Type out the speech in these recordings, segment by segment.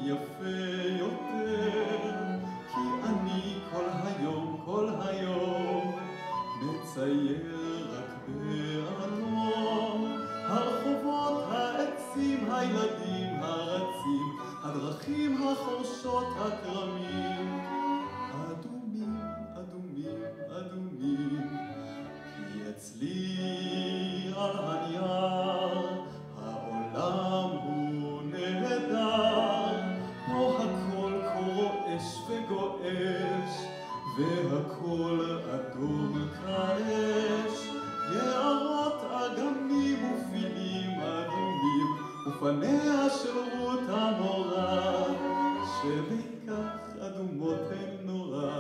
יפה יותר, כי אני כל היום מצייר רק באדום. הרחובות, העצים, הילדים הרצים, הדרכים החורשות, הכרמים אדומים, אדומים, אדומים. כי אצלי על הנייר העולם הוא נהדר, פה הכל רועש וגועש, והכל אדום כאש. יערות, אגמים ופילים אדומים, ופניה של רות המורה, שלקח אדומות הן נורא.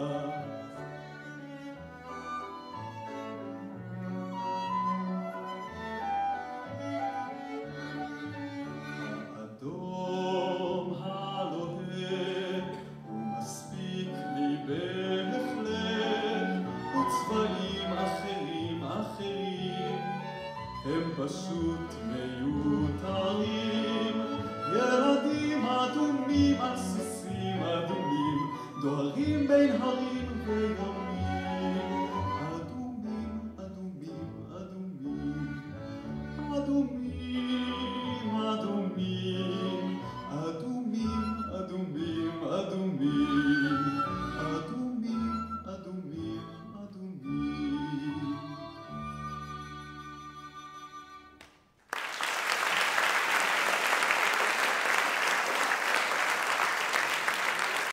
האדום הלוהט הוא מספיק לי בהחלט, וצבעים אחרים הם פשוט מיותרים. ילדים אדומים על סוסים אדומים, דוהרים בין הרים ויום